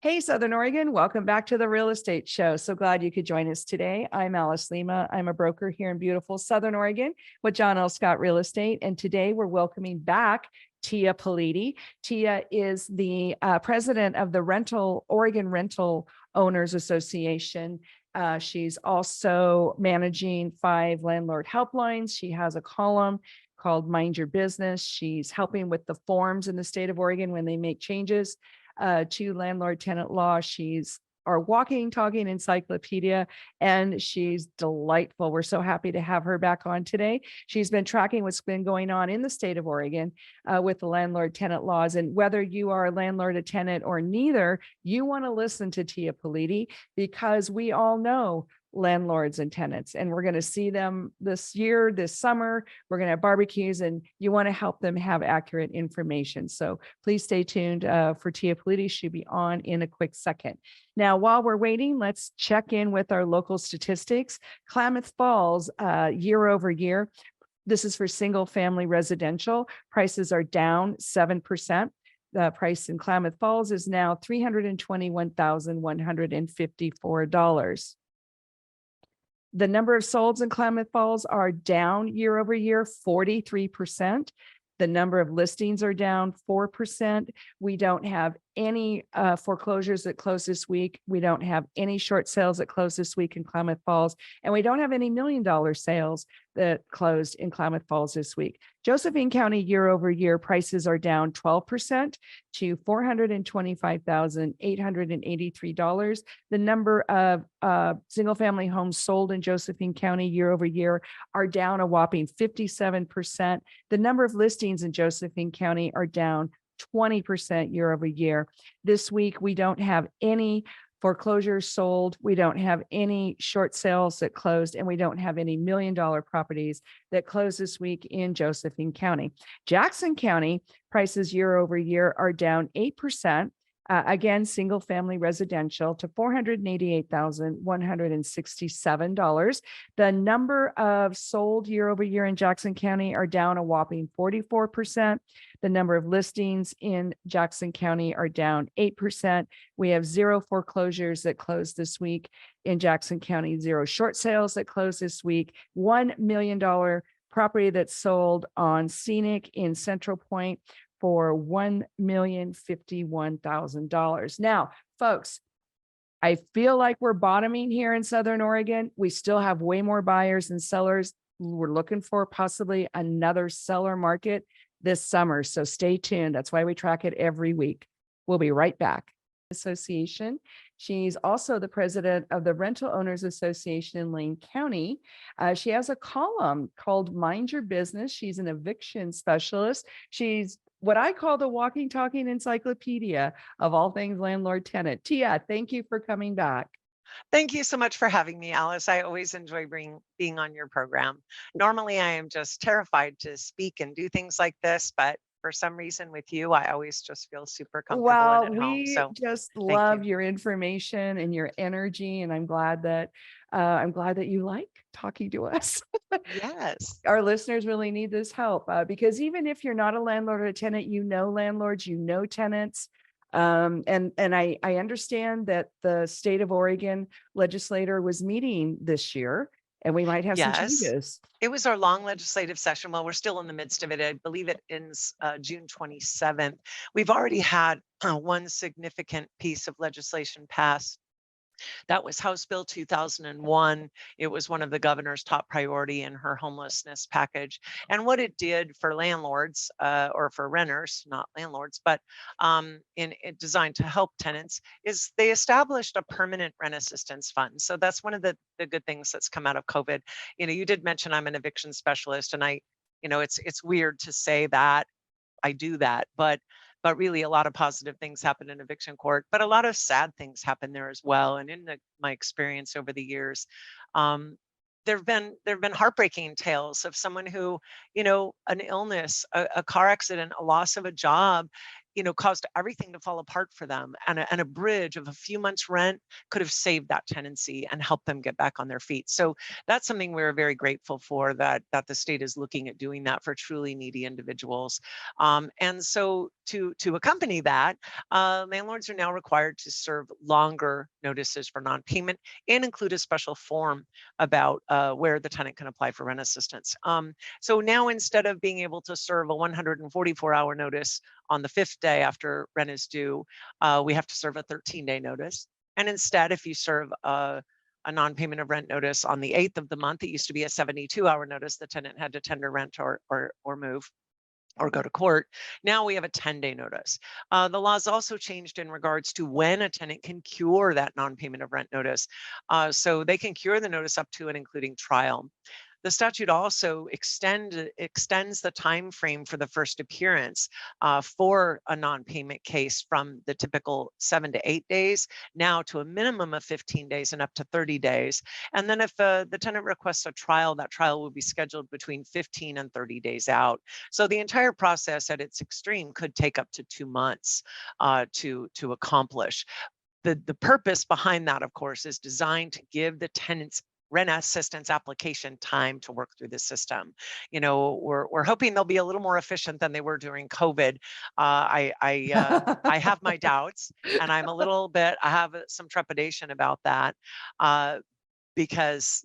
Hey, Southern Oregon, welcome back to the Real Estate Show. So glad you could join us today. I'm Lema. I'm a broker here in beautiful Southern Oregon with John L.Scott Real Estate. And today we're welcoming back Tia Politi. Tia is the president of the Oregon Rental Owners Association. She's also managing 5 landlord helplines. She has a column called Mind Your Business. She's helping with the forms in the state of Oregon when they make changes to landlord-tenant law. She's our walking, talking encyclopedia, and she's delightful. We're so happy to have her back on today. She's been tracking what's been going on in the state of Oregon with the landlord-tenant laws. And whether you are a landlord, a tenant, or neither, you want to listen to Tia Politi because we all know landlords and tenants, and we're going to see them this year, this summer. We're going to have barbecues, and you want to help them have accurate information. So please stay tuned for Tia Politi. She'll be on in a quick second. Now, while we're waiting, let's check in with our local statistics. Klamath Falls, year over year. This is for single family residential. Prices are down 7%. The price in Klamath Falls is now $321,154. The number of solds in Klamath Falls are down year over year, 43%. The number of listings are down 4%. We don't have any foreclosures that close this week. We don't have any short sales that close this week in Klamath Falls. And we don't have any $1 million sales that closed in Klamath Falls this week. Josephine County year over year prices are down 12% to $425,883. The number of single family homes sold in Josephine County year over year are down a whopping 57%. The number of listings in Josephine County are down 20% year over year. This week, we don't have any foreclosures sold. We don't have any short sales that closed, and we don't have any $1 million properties that closed this week in Josephine County. Jackson County prices year over year are down 8%. Again, single family residential to $488,167. The number of sold year over year in Jackson County are down a whopping 44%. The number of listings in Jackson County are down 8%. We have 0 foreclosures that closed this week in Jackson County, 0 short sales that closed this week, $1 million property that's sold on Scenic in Central Point for $1,051,000. Now, folks, I feel like we're bottoming here in Southern Oregon. We still have way more buyers than sellers. We're looking for possibly another seller market this summer. So stay tuned. That's why we track it every week. We'll be right back. Association. She's also the president of the Rental Owners Association in Lane County. She has a column called Mind Your Business. She's an eviction specialist. She's what I call the walking, talking encyclopedia of all things landlord tenant. Tia, thank you for coming back. Thank you so much for having me, Alice. I always enjoy being on your program. Normally, I am just terrified to speak and do things like this, but for some reason with you, I always just feel super comfortable and Well, at home. we So just thank you. love your information and your energy, and I'm glad that you like talking to us. Yes. Our listeners really need this help because even if you're not a landlord or a tenant, you know landlords, you know tenants. And I understand that the state of Oregon legislator was meeting this year, and we might have some Yes. changes. It was our long legislative session. Well, we're still in the midst of it. I believe it ends June 27th. We've already had one significant piece of legislation passed. That was House Bill 2001. It was one of the governor's top priority in her homelessness package. And what it did for landlords or for renters, not landlords, but in it designed to help tenants, is they established a permanent rent assistance fund. So that's one of the good things that's come out of COVID. You know, you did mention I'm an eviction specialist, and it's weird to say that I do that, but really a lot of positive things happen in eviction court, but a lot of sad things happen there as well. And in my experience over the years, there've been heartbreaking tales of someone who, an illness, a car accident, a loss of a job, caused everything to fall apart for them. And a bridge of a few months rent could have saved that tenancy and helped them get back on their feet. So that's something we're very grateful for, that the state is looking at doing that for truly needy individuals. And so to accompany that, landlords are now required to serve longer notices for non-payment and include a special form about where the tenant can apply for rent assistance. So now, instead of being able to serve a 144-hour notice on the 5th day after rent is due, we have to serve a 13-day notice. And instead, if you serve a non-payment of rent notice on the 8th of the month, it used to be a 72-hour notice. The tenant had to tender rent or move or go to court. Now we have a 10-day notice. The laws also changed in regards to when a tenant can cure that non-payment of rent notice. So they can cure the notice up to and including trial. The statute also extends the time frame for the first appearance for a non-payment case from the typical 7 to 8 days now to a minimum of 15 days and up to 30 days. And then if the tenant requests a trial, that trial will be scheduled between 15 and 30 days out. So the entire process at its extreme could take up to 2 months to accomplish. The purpose behind that, of course, is designed to give the tenants rent assistance application time to work through the system. We're hoping they'll be a little more efficient than they were during COVID. I have my doubts, and I have some trepidation about that, because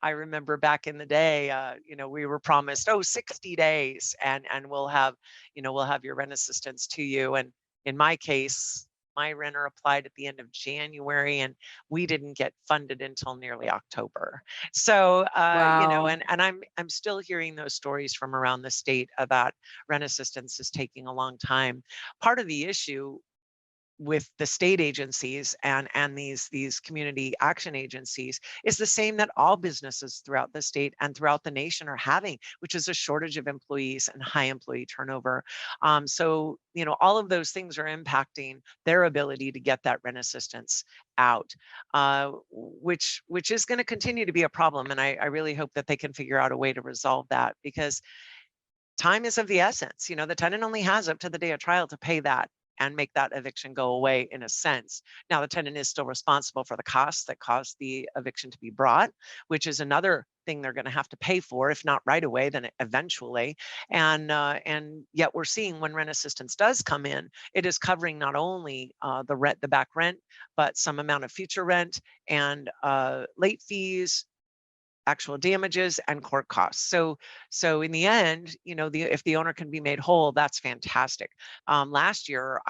I remember back in the day, we were promised 60 days, and we'll have your rent assistance to you. And in my case, my renter applied at the end of January, and we didn't get funded until nearly October. So, Wow. and I'm still hearing those stories from around the state about rent assistance is taking a long time. Part of the issue with the state agencies and these community action agencies is the same that all businesses throughout the state and throughout the nation are having, which is a shortage of employees and high employee turnover. So all of those things are impacting their ability to get that rent assistance out, which is going to continue to be a problem. And I really hope that they can figure out a way to resolve that, because time is of the essence. The tenant only has up to the day of trial to pay that and make that eviction go away, in a sense. Now, the tenant is still responsible for the costs that caused the eviction to be brought, which is another thing they're going to have to pay for, if not right away, then eventually. And yet we're seeing when rent assistance does come in, it is covering not only the back rent, but some amount of future rent and late fees, actual damages, and court costs. So in the end, if the owner can be made whole, that's fantastic. Last year,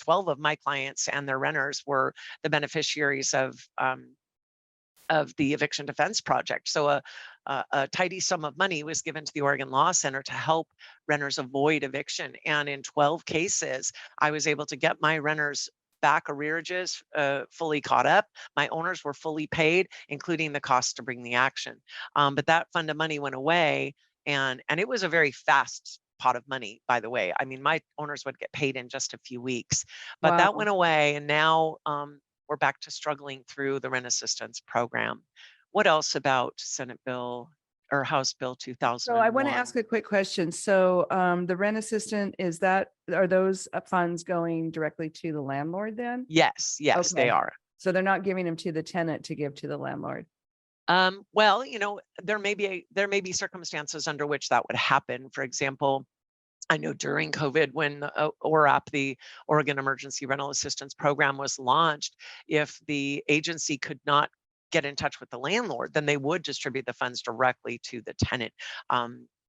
12 of my clients and their renters were the beneficiaries of the eviction defense project. So a tidy sum of money was given to the Oregon Law Center to help renters avoid eviction. And in 12 cases, I was able to get my renters back arrearages fully caught up. My owners were fully paid, including the cost to bring the action. But that fund of money went away, and it was a very fast pot of money, by the way. I mean, my owners would get paid in just a few weeks, but that Wow. went away, and now we're back to struggling through the rent assistance program. What else about Senate Bill or House Bill So I want to 2001? ask a quick question. So the rent assistant, are those funds going directly to the landlord then? Yes, they Okay. are. So they're not giving them to the tenant to give to the landlord. Well, there may be circumstances under which that would happen. For example, I know during COVID, when the ORAP, the Oregon Emergency Rental Assistance Program, was launched, if the agency could not get in touch with the landlord, then they would distribute the funds directly to the tenant.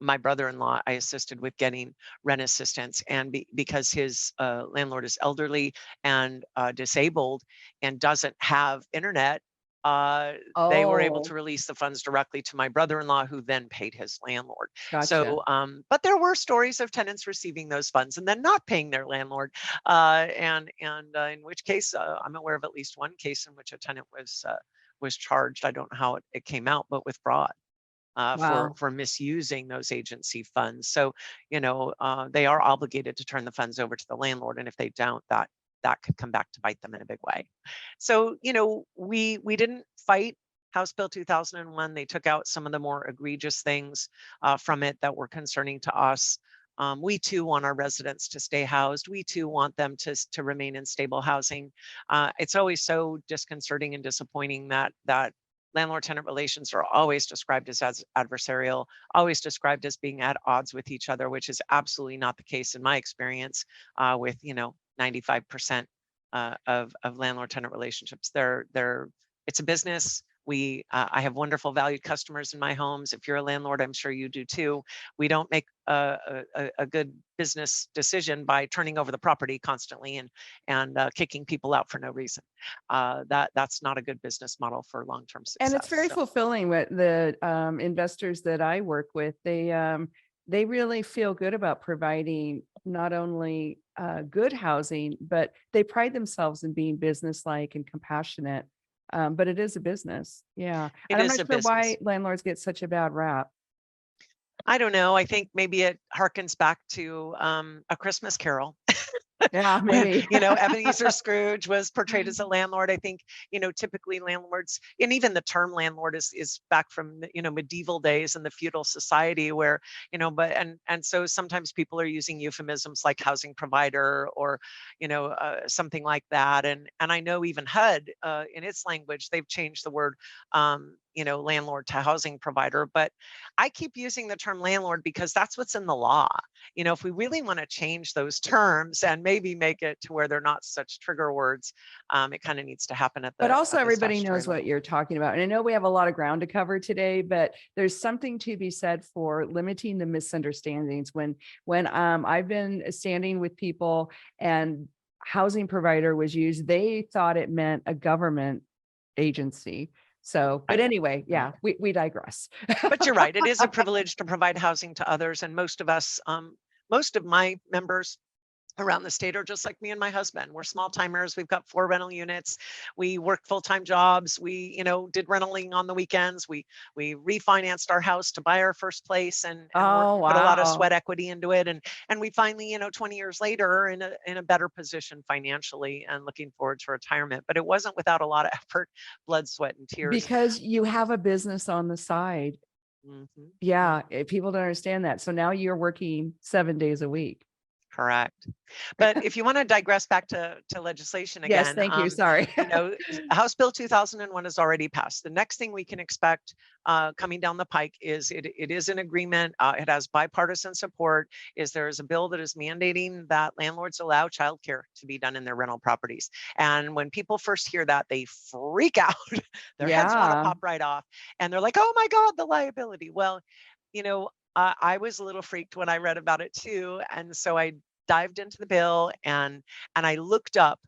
My brother-in-law, I assisted with getting rent assistance, and because his landlord is elderly and disabled and doesn't have internet, they were able Oh, to release the funds directly to my brother-in-law, who then paid his landlord. gotcha. So, but there were stories of tenants receiving those funds and then not paying their landlord, and in which case, I'm aware of at least one case in which a tenant was charged. I don't know how it came out, but with fraud. For Wow. misusing those agency funds. So, they are obligated to turn the funds over to the landlord, and if they don't, that could come back to bite them in a big way. So, we didn't fight House Bill 2001. They took out some of the more egregious things from it that were concerning to us. We too want our residents to stay housed. We too want them to remain in stable housing. It's always so disconcerting and disappointing that landlord-tenant relations are always described as adversarial, always described as being at odds with each other, which is absolutely not the case in my experience with 95% of landlord-tenant relationships. It's a business. I have wonderful valued customers in my homes. If you're a landlord, I'm sure you do too. We don't make a good business decision by turning over the property constantly and kicking people out for no reason. That's not a good business model for long-term And it's success. very So, fulfilling with the investors that I work with. They really feel good about providing not only good housing, but they pride themselves in being businesslike and compassionate. But it is a business. Yeah. it And I'm is not a sure business. why landlords get such a bad rap. I don't know. I think maybe it harkens back to A Christmas Carol. Yeah, When, maybe. Ebenezer Scrooge was portrayed as a landlord. I think, typically landlords, and even the term landlord is back from, medieval days in the feudal society where, and so sometimes people are using euphemisms like housing provider or, something like that. And I know even HUD in its language, they've changed the word, landlord to housing provider. But I keep using the term landlord because that's what's in the law. If we really want to change those terms and maybe make it to where they're not such trigger words, it kind of needs to happen at But the also everybody statutory knows what level. you're talking about. And I know we have a lot of ground to cover today, but there's something to be said for limiting the misunderstandings. When I've been standing with people and housing provider was used, they thought it meant a government agency. So, but I, anyway, yeah, we digress. but you're right. It is a privilege to provide housing to others. And most of my members around the state are just like me and my husband. We're small timers. We've got 4 rental units. We work full-time jobs. We, did rentaling on the weekends. We refinanced our house to buy our first place and Oh, put a lot of wow. sweat equity into it. And we finally, 20 years later are in a better position financially and looking forward to retirement. But it wasn't without a lot of effort, blood, sweat, and tears. Because you have a business on the side. Mhm. Yeah, people don't understand that. So now you're working 7 days a week. Correct. But if you want to digress back to legislation Yes, again, thank you. Sorry. House Bill 2001 has already passed. The next thing we can expect coming down the pike is it is an agreement. It has bipartisan support. There is a bill that is mandating that landlords allow childcare to be done in their rental properties. And when people first hear that, they freak out. Their heads want to Yeah. pop right off, and they're like, "Oh my God, the liability!" Well, I was a little freaked when I read about it too, and so I dived into the bill and I looked up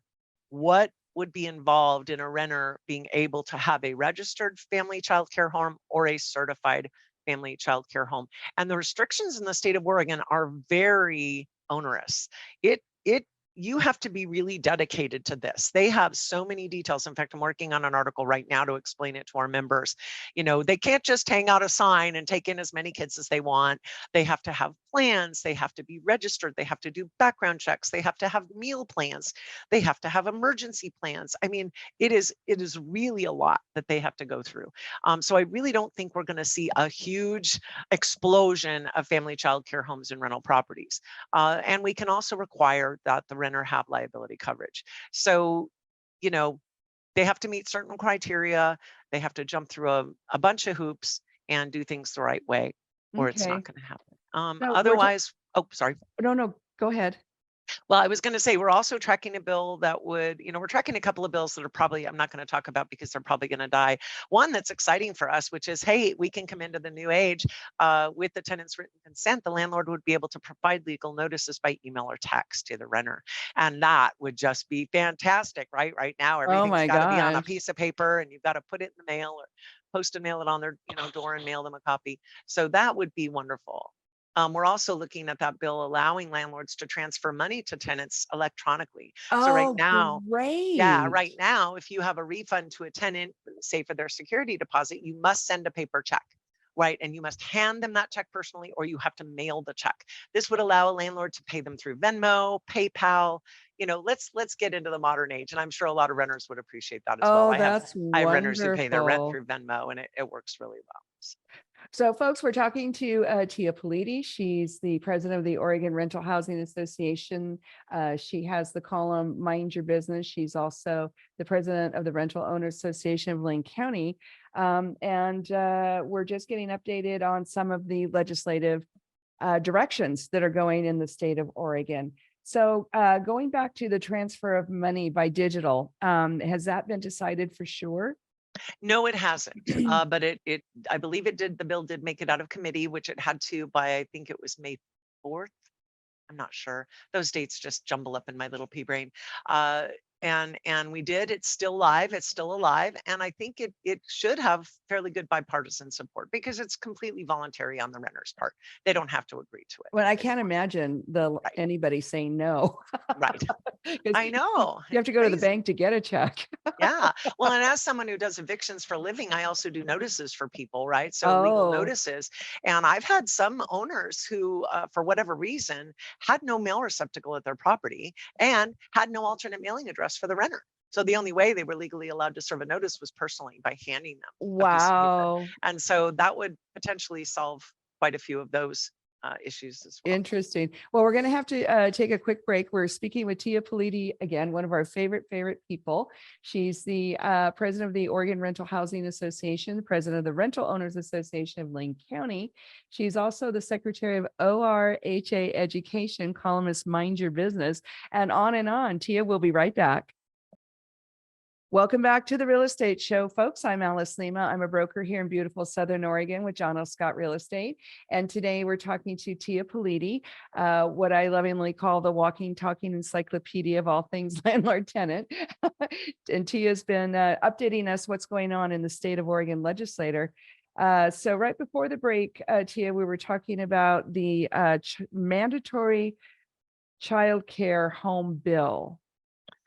what would be involved in a renter being able to have a registered family child care home or a certified family child care home. And the restrictions in the state of Oregon are very onerous. It you have to be really dedicated to this. They have so many details. In fact, I'm working on an article right now to explain it to our members. They can't just hang out a sign and take in as many kids as they want. They have to have plans. They have to be registered. They have to do background checks. They have to have meal plans. They have to have emergency plans. I mean, it is really a lot that they have to go through. So I really don't think we're going to see a huge explosion of family child care homes and rental properties. And we can also require that the renter have liability coverage. So, you know, they have to meet certain criteria. They have to jump through a bunch of hoops and do things the right way, or it's not Okay. going to happen. No, Otherwise, oh, sorry. no, go ahead. Well, I was going to say, we're also tracking a bill that would, we're tracking a couple of bills that are probably, I'm not going to talk about because they're probably going to die. One that's exciting for us, which is, hey, we can come into the new age with the tenant's written consent. The landlord would be able to provide legal notices by email or text to the renter. And that would just be fantastic, right? Right now, Oh everything's my got to be on a gosh. piece of paper and you've got to put it in the mail or post and mail it on their door and mail them a copy. So that would be wonderful. We're also looking at that bill allowing landlords to transfer money to tenants electronically. So right Oh, now, yeah, great. right now, if you have a refund to a tenant, say for their security deposit, you must send a paper check, right? And you must hand them that check personally, or you have to mail the check. This would allow a landlord to pay them through Venmo, PayPal. Let's get into the modern age, and I'm sure a lot of renters would appreciate that as well. Oh, I have that's I have renters who pay their rent wonderful. through Venmo, and it works really well. So folks, we're talking to Tia Politi. She's the president of the Oregon Rental Housing Association. She has the column Mind Your Business. She's also the president of the Rental Owners Association of Lane County. We're just getting updated on some of the legislative directions that are going in the state of Oregon. So going back to the transfer of money by digital, has that been decided for sure? No, it hasn't. But I believe the bill did make it out of committee, which it had to by, I think it was May 4th. I'm not sure. Those dates just jumble up in my little pea brain. Uh, and we did. It's still live. It's still alive, and I think it should have fairly good bipartisan support because it's completely voluntary on the renter's part. They don't have to agree to it. Well, I can't imagine Right. anybody saying no. Right. 'Cause I know. you have It's to go to the crazy. bank to get a check. Yeah. Well, and as someone who does evictions for a living, I also do notices for people, right? So legal Oh, notices. And I've had some owners who, for whatever reason, had no mail receptacle at their property and had no alternate mailing address for the renter. So the only way they were legally allowed to serve a notice was personally by handing them a piece of paper. wow. And so that would potentially solve quite a few of those issues as well. Interesting. Well, we're going to have to take a quick break. We're speaking with Tia Politi, again, one of our favorite people. She's the president of the Oregon Rental Housing Association, president of the Rental Owners Association of Lane County. She's also the secretary of ORHA Education, columnist Mind Your Business, and on and on. Tia, we'll be right back. Welcome back to the Real Estate Show, folks. I'm Alice Lema. I'm a broker here in beautiful Southern Oregon with L.Scott Real Estate. And today we're talking to Tia Politi, what I lovingly call the walking, talking encyclopedia of all things landlord-tenant. And Tia's been updating us what's going on in the state of Oregon legislature. So right before the break, Tia, we were talking about the mandatory child care home bill.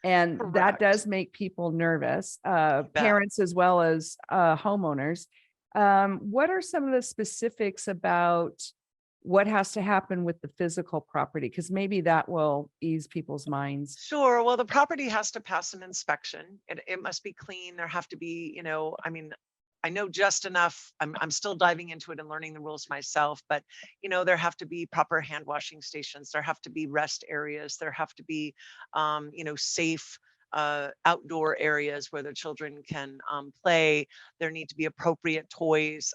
And that Correct. does make people nervous, You bet. parents as well as homeowners. What are some of the specifics about what has to happen with the physical property? Because maybe that will ease people's minds. Sure. Well, the property has to pass an inspection. It must be clean. There have to be, I mean, I know just enough. I'm still diving into it and learning the rules myself, but there have to be proper hand washing stations. There have to be rest areas. There have to be, safe outdoor areas where the children can play. There need to be appropriate toys,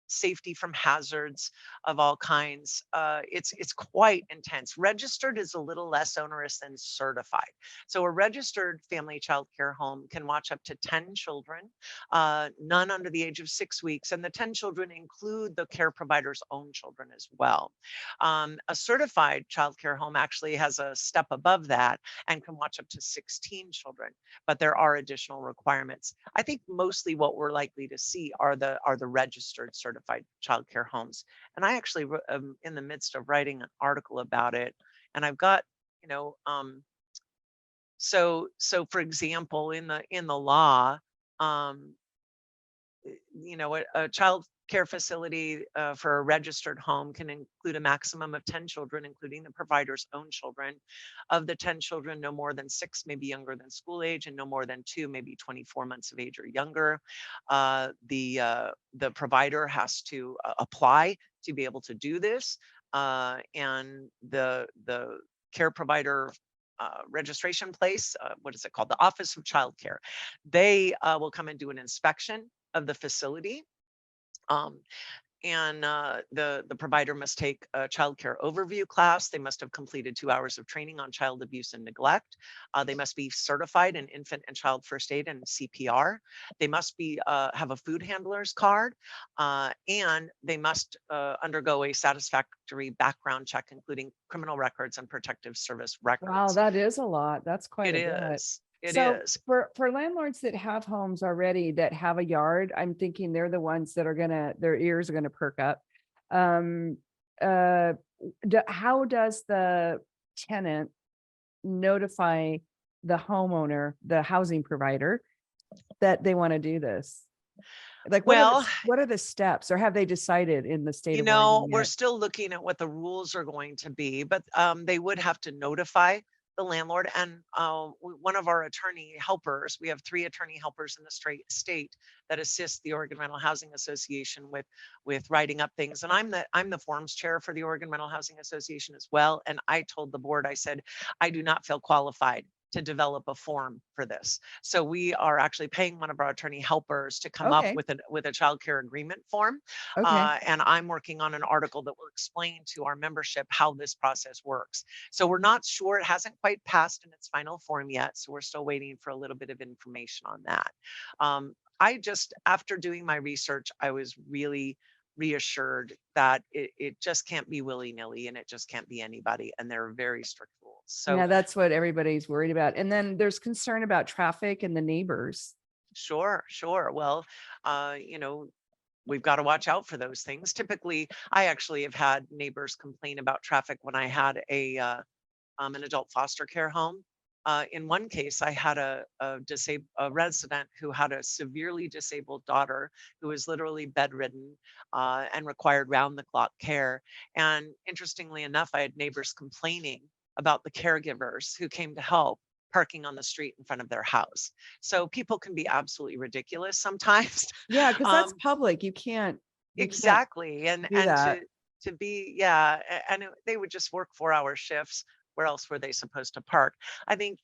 safety from hazards of all kinds. It's quite intense. Registered is a little less onerous than certified. So a registered family child care home can watch up to 10 children, none under the age of 6 weeks, and the 10 children include the care provider's own children as well. A certified child care home actually has a step above that and can watch up to 16 children, but there are additional requirements. I think mostly what we're likely to see are the registered certified child care homes. And I actually am in the midst of writing an article about it. And I've got, you know, so for example, in the law, um, a child care facility for a registered home can include a maximum of 10 children, including the provider's own children. Of the 10 children, no more than 6 may be younger than school age, and no more than 2 may be 24 months of age or younger. The provider has to apply to be able to do this, and the care provider registration place, what is it called? The Office of Child Care. They will come and do an inspection of the facility. Um, the provider must take a child care overview class. They must have completed 2 hours of training on child abuse and neglect. They must be certified in infant and child first aid and CPR. They must be have a food handler's card, and they must undergo a satisfactory background check, including criminal records and protective service Wow, records. that is a lot. That's quite It a bit. is. It So is. for landlords that have homes already that have a yard, I'm thinking they're the ones that are their ears are gonna perk up. Um, uh, how does the tenant notify the homeowner, the housing provider, that they want to do this? Like, Well, what are the steps, or have they decided in the state of Oregon we're yet? still looking at what the rules are going to be, but they would have to notify the landlord and one of our attorney helpers. We have 3 attorney helpers in the state that assist the Oregon Rental Housing Association with writing up things. And I'm the forms chair for the Oregon Rental Housing Association as well. And I told the board, I said, I do not feel qualified to develop a form for this. So we are actually paying one of our attorney helpers to come up Okay. with a child care agreement form. Okay. And I'm working on an article that will explain to our membership how this process works. So we're not sure, it hasn't quite passed in its final form yet. So we're still waiting for a little bit of information on that. I just, after doing my research, I was really reassured that it just can't be willy-nilly and it just can't be anybody. And there are very strict rules. So Yeah, that's what everybody's worried about. And then there's concern about traffic and the neighbors. sure, sure. Well, you know, we've got to watch out for those things. Typically, I actually have had neighbors complain about traffic when I had an adult foster care home. In one case, I had a resident who had a severely disabled daughter who was literally bedridden and required round-the-clock care. And interestingly enough, I had neighbors complaining about the caregivers who came to help parking on the street in front of their house. So people can be absolutely ridiculous sometimes. Yeah, because that's um, public. You can't exactly. And do that. to be, yeah, they would just work 4-hour shifts. Where else were they supposed to park? I think,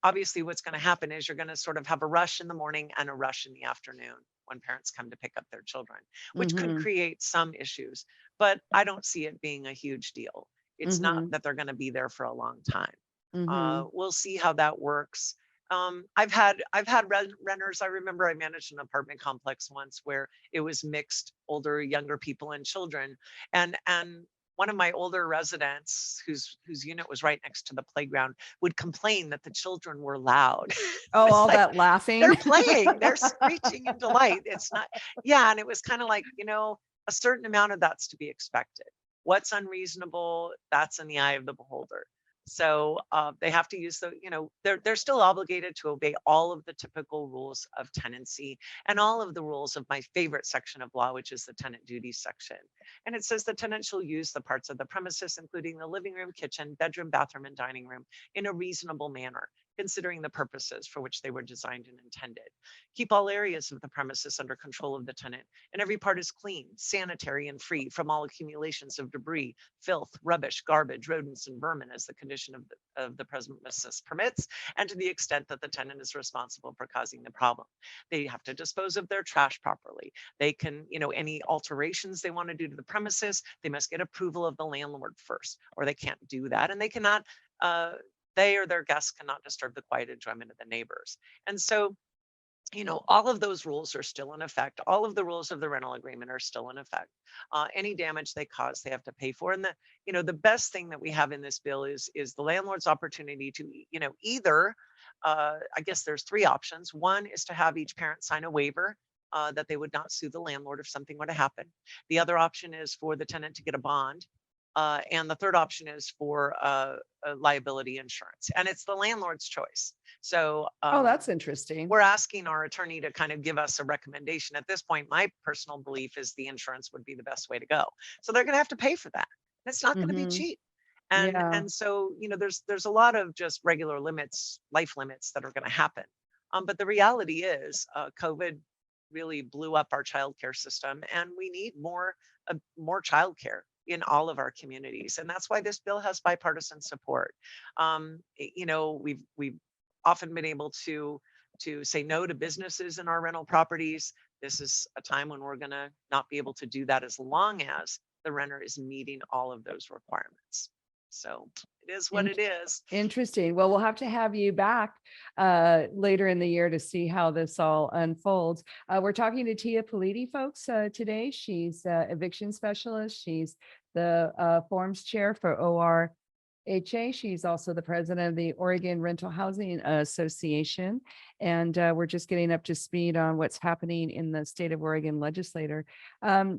obviously what's going to happen is you're going to sort of have a rush in the morning and a rush in the afternoon when parents come to pick up their children, which could Hmm. create some issues, but I don't see it being a huge deal. It's not Hmm. that they're going to be there for a long time. Hmm. We'll see how that works. I've had renters. I remember I managed an apartment complex once where it was mixed older, younger people and children. And one of my older residents whose unit was right next to the playground would complain that the children were loud. Oh, It's all like that laughing. they're playing, they're screeching in delight. It's not, yeah. And it was kind of like, a certain amount of that's to be expected. What's unreasonable, that's in the eye of the beholder. So they have to use they're still obligated to obey all of the typical rules of tenancy and all of the rules of my favorite section of law, which is the tenant duties section. And it says the tenant shall use the parts of the premises, including the living room, kitchen, bedroom, bathroom, and dining room, in a reasonable manner, considering the purposes for which they were designed and intended. Keep all areas of the premises under control of the tenant, and every part is clean, sanitary, and free from all accumulations of debris, filth, rubbish, garbage, rodents, and vermin as the condition of the premises permits, and to the extent that the tenant is responsible for causing the problem. They have to dispose of their trash properly. They can, any alterations they want to do to the premises, they must get approval of the landlord first, or they can't do that. And they cannot, they or their guests cannot disturb the quiet enjoyment of the neighbors. And so, all of those rules are still in effect. All of the rules of the rental agreement are still in effect. Any damage they cause, they have to pay for. And the best thing that we have in this bill is the landlord's opportunity to, either, I guess there's 3 options. One is to have each parent sign a waiver that they would not sue the landlord if something were to happen. The other option is for the tenant to get a bond. And the third option is for liability insurance. And it's the landlord's choice. So Oh, that's interesting. we're asking our attorney to kind of give us a recommendation. At this point, my personal belief is the insurance would be the best way to go. So they're going to have to pay for that. And it's not going to be Hmm. cheap. And Yeah. and so, there's a lot of just regular limits, life limits that are going to happen. But the reality is, COVID really blew up our childcare system, and we need more childcare in all of our communities. And that's why this bill has bipartisan support. We've often been able to say no to businesses in our rental properties. This is a time when we're going to not be able to do that as long as the renter is meeting all of those requirements. So it is what In- it is. Interesting. Well, we'll have to have you back later in the year to see how this all unfolds. We're talking to Tia Politi, folks, today. She's eviction specialist. She's the forms chair for OR HA. She's also the president of the Oregon Rental Housing Association. And we're just getting up to speed on what's happening in the state of Oregon legislature.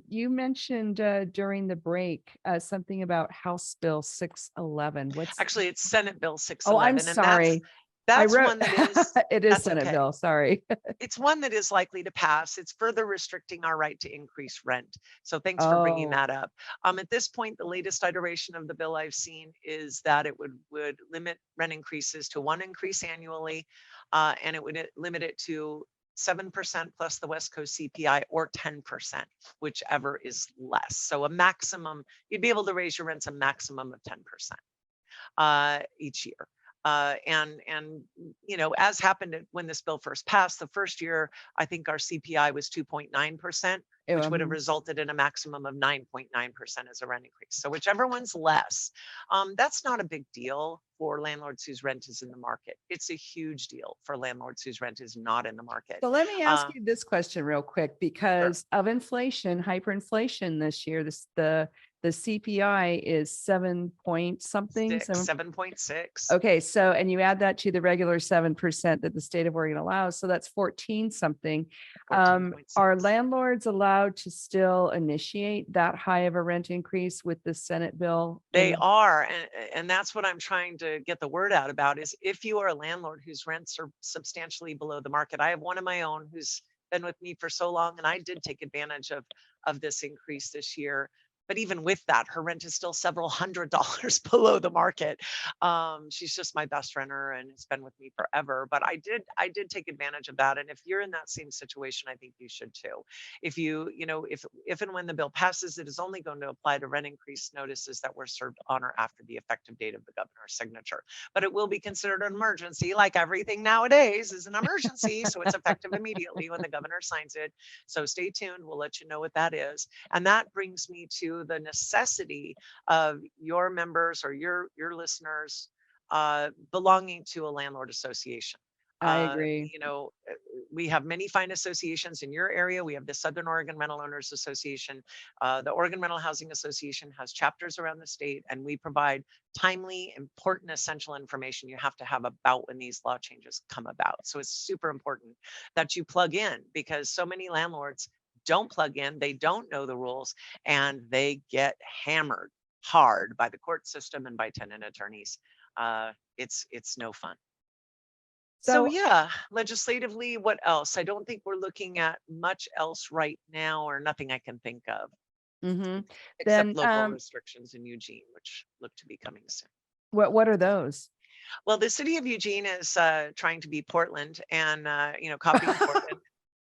You mentioned during the break something about House Bill 611. What's Actually, it's Senate Bill Oh, I'm 611, and that's sorry. I That's wrote, one that is, it is that's Senate okay. bill, sorry. It's one that is likely to pass. It's further restricting our right to increase rent. So thanks for bringing Oh, that up. At this point, the latest iteration of the bill I've seen is that it would limit rent increases to one increase annually, and it would limit it to 7% plus the West Coast CPI or 10%, whichever is less. So a maximum, you'd be able to raise your rents a maximum of 10% each year. And as happened when this bill first passed, the first year I think our CPI was 2.9%, which would have resulted in a maximum of 9.9% as a rent increase. So whichever one's less, that's not a big deal for landlords whose rent is in the market. It's a huge deal for landlords whose rent is not in the market. So let me ask Uh, you this question real quick sure. because of inflation, hyperinflation this year, the CPI is 7 point something, 7.6. okay, so, and you add that to the regular 7% that the state of Oregon allows, so that's 14 something. Are 14.6. landlords allowed to still initiate that high of a rent increase with the Senate bill? They are, and that's what I'm trying to get the word out about is if you are a landlord whose rents are substantially below the market. I have one of my own who's been with me for so long, and I did take advantage of this increase this year. But even with that, her rent is still several $100s below the market. She's just my best renter and has been with me forever. But I did take advantage of that. And if you're in that same situation, I think you should too. If if and when the bill passes, it is only going to apply to rent increase notices that were served on or after the effective date of the governor's signature. But it will be considered an emergency, like everything nowadays is an emergency. So it's effective immediately when the governor signs it. So stay tuned. We'll let you know what that is. And that brings me to the necessity of your members or your listeners belonging to a landlord association. I agree. We have many fine associations in your area. We have the Southern Oregon Rental Owners Association. The Oregon Rental Housing Association has chapters around the state, and we provide timely, important, essential information you have to have about when these law changes come about. So it's super important that you plug in because so many landlords don't plug in, they don't know the rules, and they get hammered hard by the court system and by tenant attorneys. It's no fun. So So, yeah, legislatively, what else? I don't think we're looking at much else right now, or nothing I can think of, mhm. except Then, local restrictions in Eugene, which look to be coming soon. what are those? Well, the city of Eugene is trying to be Portland and copying Portland.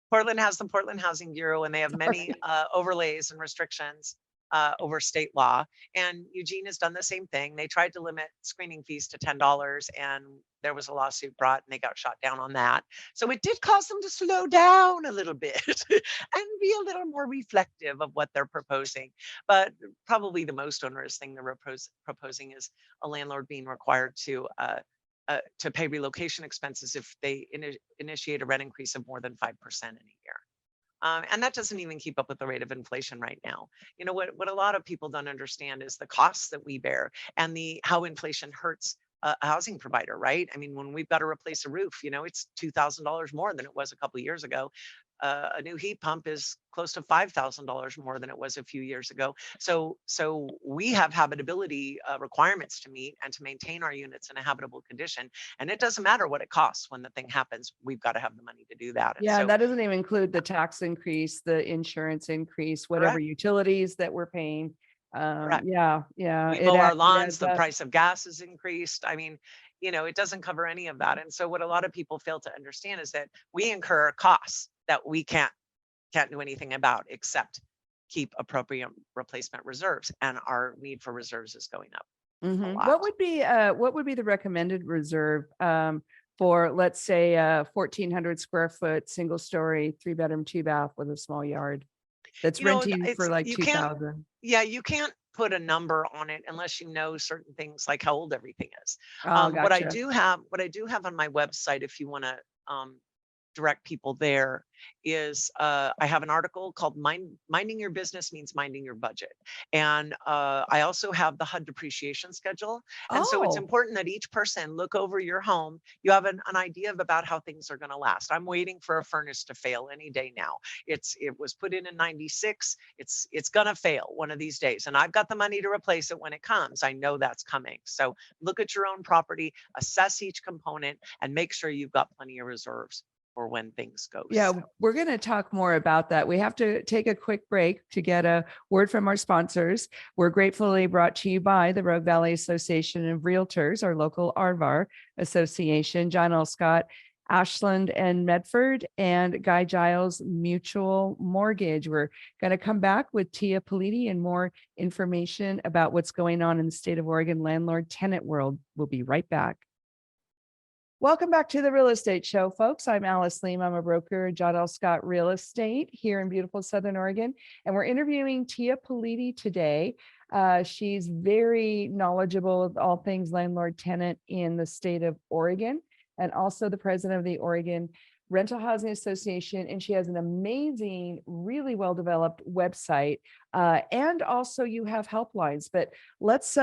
Portland has the Portland Housing Bureau, and they have many overlays and restrictions over state law. And Eugene has done the same thing. They tried to limit screening fees to $10, and there was a lawsuit brought, and they got shot down on that. So it did cause them to slow down a little bit and be a little more reflective of what they're proposing. But probably the most onerous thing they're proposing is a landlord being required to pay relocation expenses if they initiate a rent increase of more than 5% in a year. And that doesn't even keep up with the rate of inflation right now. What a lot of people don't understand is the costs that we bear and how inflation hurts a housing provider, right? I mean, when we've got to replace a roof, it's $2,000 more than it was a couple of years ago. A new heat pump is close to $5,000 more than it was a few years ago. So we have habitability requirements to meet and to maintain our units in a habitable condition. And it doesn't matter what it costs when the thing happens. We've got to have the money to do that. And Yeah, so, that doesn't even include the tax increase, the insurance increase, whatever correct, utilities that we're paying. correct. Yeah, We mow our it lawns, adds the up. price of gas is increased. I mean, it doesn't cover any of that. And so what a lot of people fail to understand is that we incur costs that we can't do anything about except keep appropriate replacement reserves. And our need for reserves is going up a Mhm. lot. What would be the recommended reserve for, let's say, 1,400 square foot, single story, 3 bedroom, 2 bath with a small yard that's renting for It's like you can't 2,000? Yeah, you can't put a number on it unless you know certain things like how old everything is. Oh, What I gotcha. do have on my website, if you want to direct people there is I have an article called Minding Your Business Means Minding Your Budget. And I also have the HUD depreciation schedule. And so it's Oh, important that each person look over your home. You have an idea of about how things are going to last. I'm waiting for a furnace to fail any day now. It was put in '96. It's going to fail one of these days. And I've got the money to replace it when it comes. I know that's coming. So look at your own property, assess each component, and make sure you've got plenty of reserves for when things go yeah, south. we're going to talk more about that. We have to take a quick break to get a word from our sponsors. We're gratefully brought to you by the Rogue Valley Association of Realtors, our local RVAR association, John L.Scott, Ashland and Medford, and Guy Giles Mutual Mortgage. We're going to come back with Tia Politi and more information about what's going on in the state of Oregon landlord-tenant world. We'll be right back. Welcome back to the Real Estate Show, folks. I'm Alice Lema. I'm a broker at John L.Scott Real Estate here in beautiful Southern Oregon. And we're interviewing Tia Politi today. She's very knowledgeable of all things landlord-tenant in the state of Oregon, and also the president of the Oregon Rental Housing Association. And she has an amazing, really well-developed website. And also you have helplines. But let's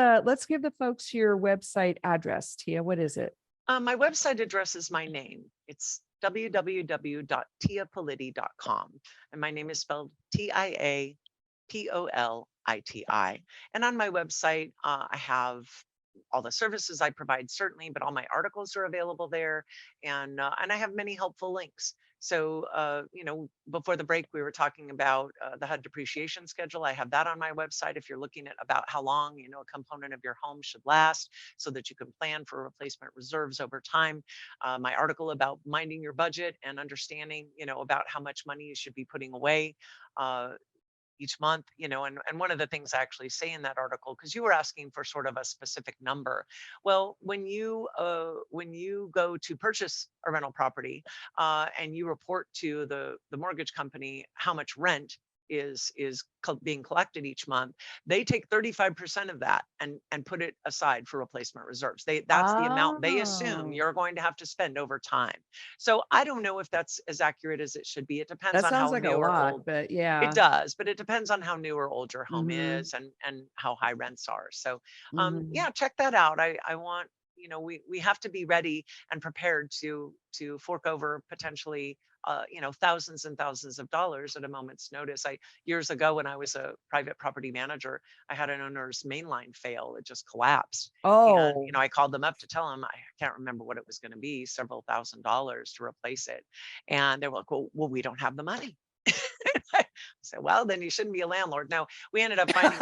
give the folks your website address. Tia, what is it? My website address is my name. It's www.tiapoliti.com. And my name is spelled TIAPOLITI. And on my website, I have all the services I provide, certainly, but all my articles are available there. And I have many helpful links. So, before the break, we were talking about the HUD depreciation schedule. I have that on my website if you're looking at about how long, a component of your home should last so that you can plan for replacement reserves over time. My article about minding your budget and understanding, about how much money you should be putting away. Each month, and one of the things I actually say in that article, because you were asking for sort of a specific number. Well, when you go to purchase a rental property and you report to the mortgage company how much rent is being collected each month, they take 35% of that and put it aside for replacement reserves. That's the amount they assume Oh, you're going to have to spend over time. So I don't know if that's as accurate as it should be. It depends that on sounds how like a new or lot, old. but It yeah. does, but it depends on how new or old your home Hmm. is and how high rents are. So Hmm. yeah, check that out. I want, we have to be ready and prepared to fork over potentially thousands and thousands of dollars at a moment's notice. Years ago when I was a private property manager, I had an owner's main line fail. It just collapsed. And Oh, I called them up to tell them I can't remember what it was going to be, several $1,000s to replace it. And they were like, well, we don't have the money. I said, well, then you shouldn't be a landlord. No, we ended up finding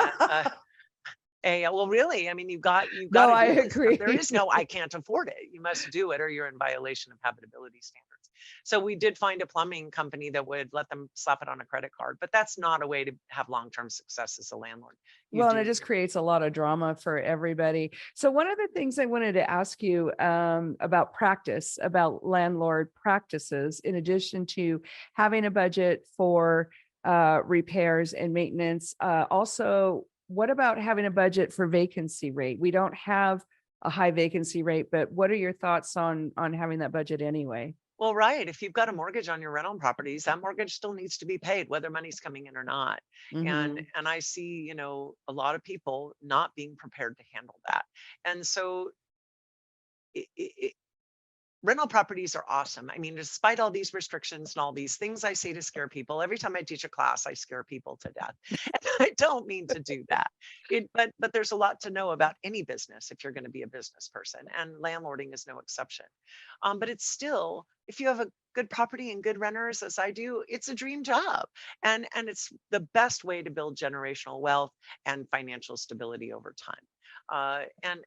well, really, I mean, you've got no, to I do this stuff. There agree. is no, I can't afford it. You must do it or you're in violation of habitability standards. So we did find a plumbing company that would let them slap it on a credit card, but that's not a way to have long-term success as a landlord. You Well, and do it just need. creates a lot of drama for everybody. So one of the things I wanted to ask you about practice, about landlord practices, in addition to having a budget for repairs and maintenance, also, what about having a budget for vacancy rate? We don't have a high vacancy rate, but what are your thoughts on having that budget anyway? Well, right. If you've got a mortgage on your rental properties, that mortgage still needs to be paid, whether money's coming in or not. And Hmm. and I see, a lot of people not being prepared to handle that. And so rental properties are awesome. I mean, despite all these restrictions and all these things I say to scare people, every time I teach a class, I scare people to death. And I don't mean to do that. But there's a lot to know about any business if you're going to be a business person, and landlording is no exception. But it's still, if you have a good property and good renters, as I do, it's a dream job, and it's the best way to build generational wealth and financial stability over time.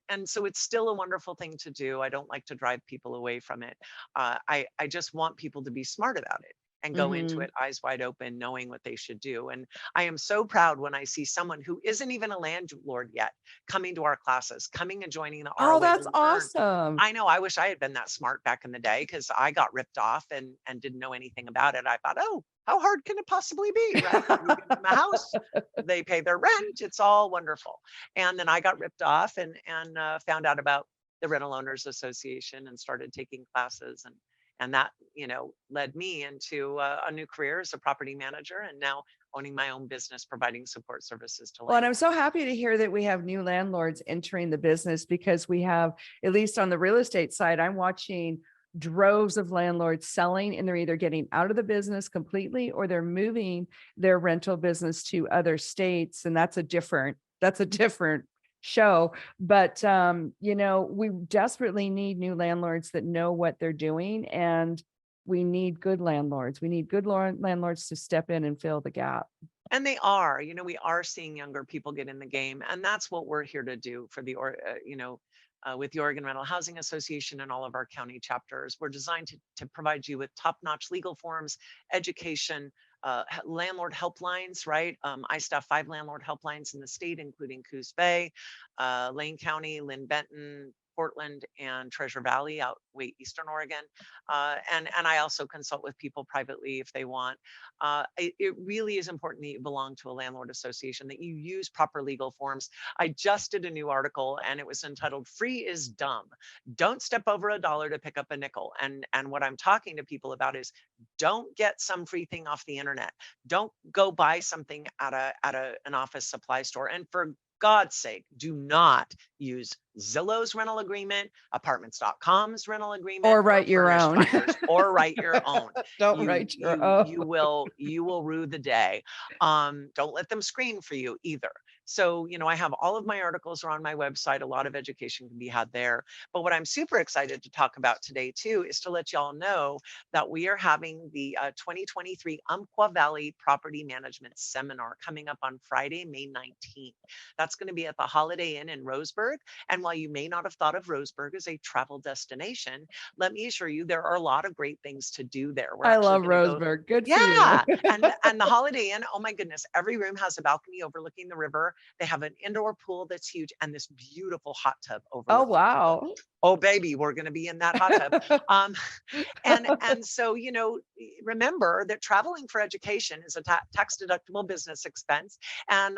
And so it's still a wonderful thing to do. I don't like to drive people away from it. I just want people to be smart about it and go into Hmm. it eyes wide open, knowing what they should do. And I am so proud when I see someone who isn't even a landlord yet coming to our classes, coming and joining the Oh, ROA to that's learn. awesome. I know I wish I had been that smart back in the day because I got ripped off and didn't know anything about it. I thought, oh, how hard can it possibly be, right? You give them a house, they pay their rent, it's all wonderful. And then I got ripped off and found out about the Rental Owners Association and started taking classes And that, led me into a new career as a property manager, and now owning my own business, providing support services to Well, and I'm landlords. so happy to hear that we have new landlords entering the business, because we have, at least on the real estate side, I'm watching droves of landlords selling, and they're either getting out of the business completely or they're moving their rental business to other states. And that's a different show. But we desperately need new landlords that know what they're doing, and we need good landlords. We need good landlords to step in and fill the gap. And they are, we are seeing younger people get in the game, and that's what we're here to do for with the Oregon Rental Housing Association and all of our county chapters. We're designed to provide you with top-notch legal forms, education, landlord helplines, right? I staff 5 landlord helplines in the state, including Coos Bay, Lane County, Lynn Benton, Portland, and Treasure Valley out way eastern Oregon. And I also consult with people privately if they want. It really is important that you belong to a landlord association, that you use proper legal forms. I just did a new article and it was entitled "Free is Dumb. Don't step over $1 to pick up a nickel." And what I'm talking to people about is, don't get some free thing off the internet. Don't go buy something at an office supply store. And for God's sake, do not use Zillow's rental agreement, apartments.com's rental agreement, Or write your Furnished own. Finders, or write your own. Don't write your own. You will rue the day. Don't let them screen for you either. So, I have all of my articles are on my website. A lot of education can be had there. But what I'm super excited to talk about today too is to let y'all know that we are having the 2023 Umpqua Valley Property Management Seminar coming up on Friday, May 19th. That's going to be at the Holiday Inn in Roseburg. And while you may not have thought of Roseburg as a travel destination, let me assure you there are a lot of great things to do there. I love Roseburg. Good for you. Yeah. And the Holiday Inn, oh my goodness, every room has a balcony overlooking the river. They have an indoor pool that's huge and this beautiful hot tub Oh, overlooking. wow. Oh, baby, we're going to be in that hot tub. And so, remember that traveling for education is a tax deductible business expense. And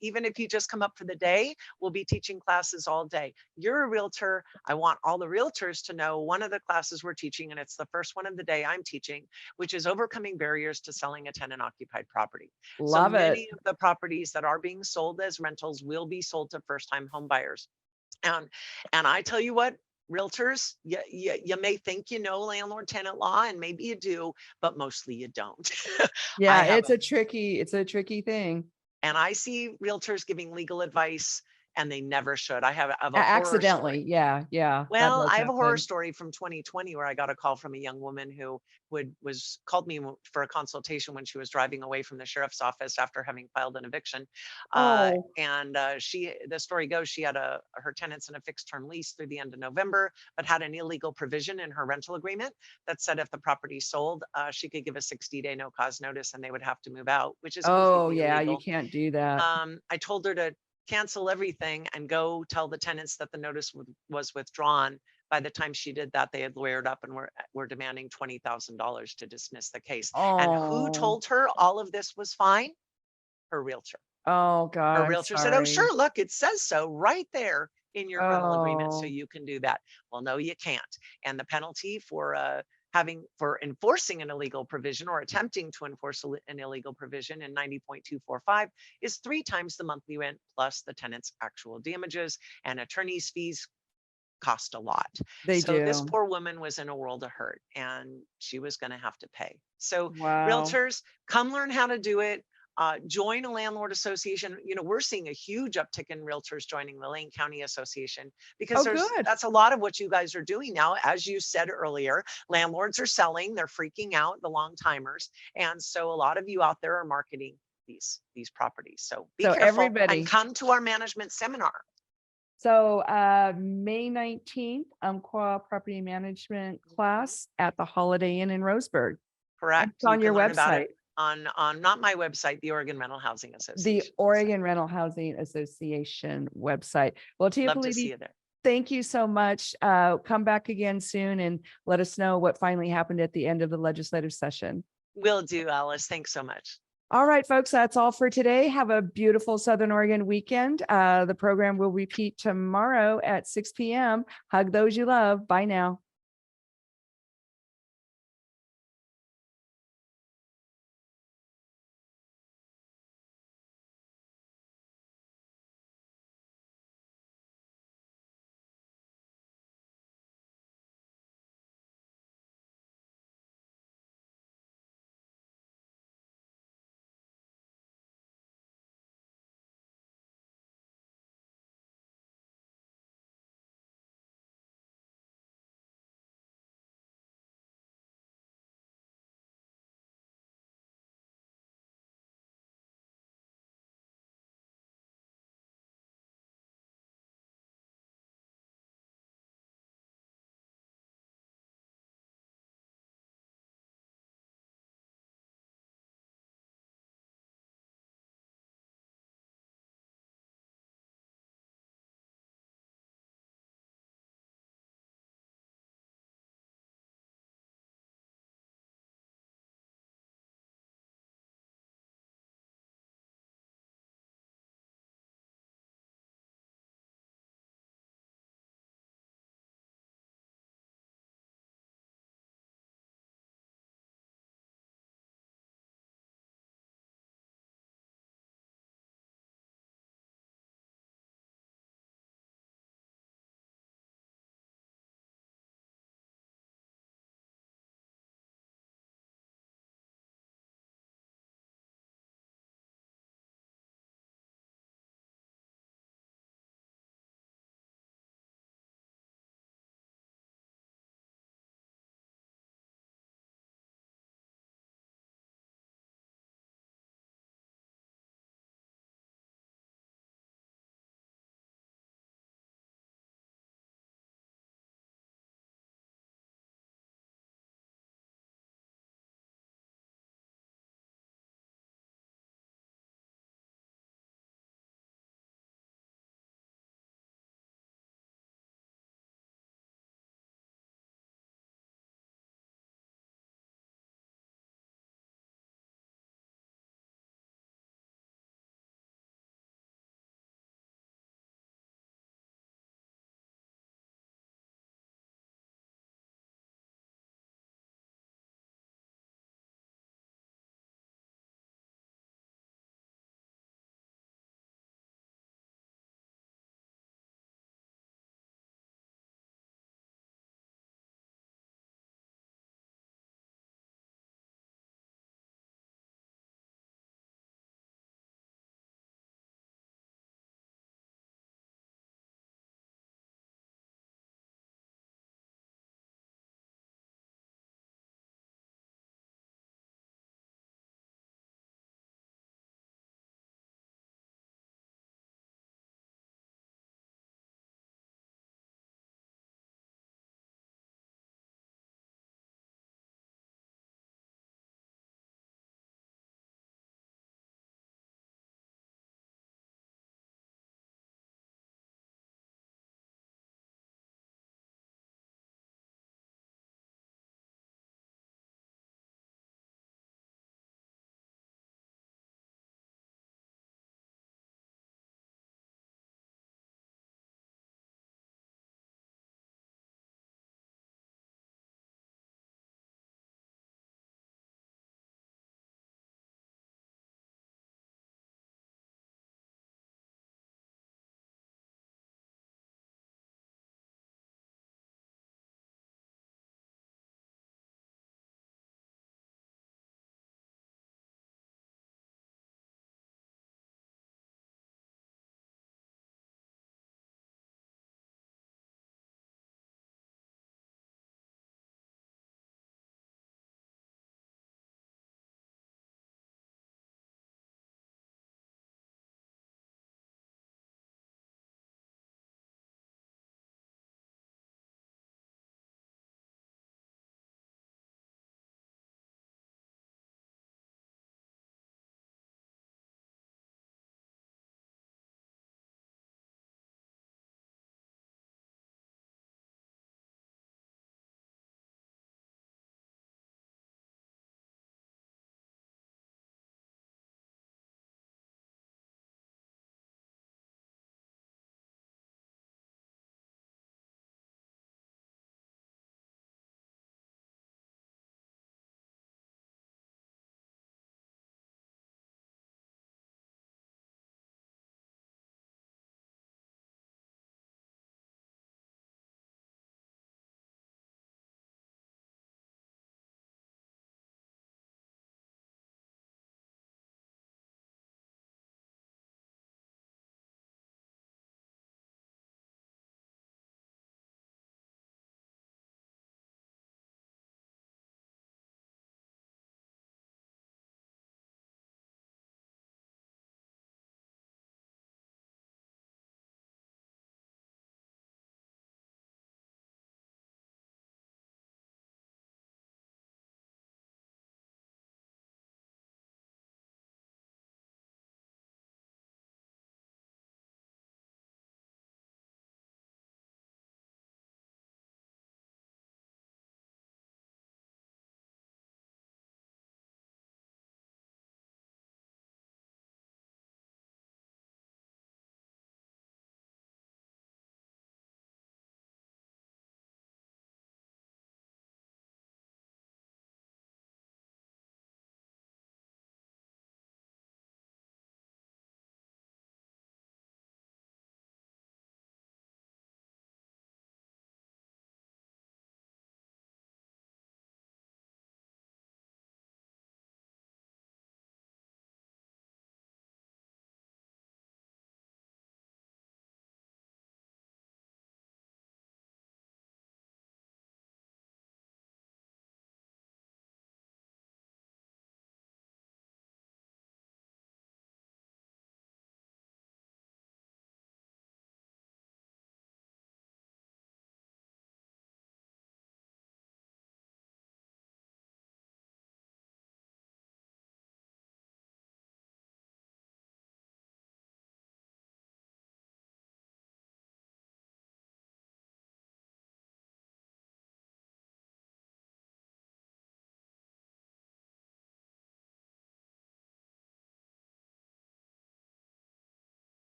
even if you just come up for the day, we'll be teaching classes all day. You're a realtor. I want all the realtors to know one of the classes we're teaching, and it's the first one of the day I'm teaching, which is overcoming barriers to selling a tenant occupied property. Love so it. many of the properties that are being sold as rentals will be sold to first time home buyers. And I tell you what, realtors, you may think you know landlord tenant law, and maybe you do, but mostly you don't. Yeah, it's a tricky thing. And I see realtors giving legal advice and they never should. I have a horror Accidentally. story. Yeah. that Well, does I have a horror happen. story from 2020 where I got a call from a young woman who called me for a consultation when she was driving away from the sheriff's office after having filed an eviction. Oh, The story goes, she had her tenants in a fixed term lease through the end of November, but had an illegal provision in her rental agreement that said if the property sold, she could give a 60-day no cause notice and they would have to move out, which is completely yeah, you illegal. can't do that. I told her to cancel everything and go tell the tenants that the notice was withdrawn. By the time she did that, they had lawyered up and were demanding $20,000 to dismiss the case. And who Oh, told her all of this was fine? Her realtor. oh God, Her I'm realtor said, "Oh, sorry. sure, look, it says so right there in your rental agreement, so Oh, you can do that." Well, no, you can't. And the penalty for enforcing an illegal provision or attempting to enforce an illegal provision in 90.245 is 3 times the monthly rent plus the tenant's actual damages, and attorney's fees cost a lot. they So this do. poor woman was in a world of hurt and she was going to have to pay. So Wow. realtors, come learn how to do it. Join a landlord association. We're seeing a huge uptick in realtors joining the Lane County Association because Oh, good. that's a lot of what you guys are doing now. As you said earlier, landlords are selling, they're freaking out, the long timers. And so a lot of you out there are marketing these properties. So be careful everybody. and come to our management seminar. So May 19th, Umpqua property management class at the Holiday Inn in Roseburg. Correct. It's on your learn about website. it on not my website, the Oregon Rental Housing The Association. Oregon Rental Housing Association website. Well, Tia Love to see Politi, you there. thank you so much. Come back again soon and let us know what finally happened at the end of the legislative session. Will do, Alice. Thanks so much. All right, folks, that's all for today. Have a beautiful Southern Oregon weekend. The program will repeat tomorrow at 6 p.m. Hug those you love. Bye now.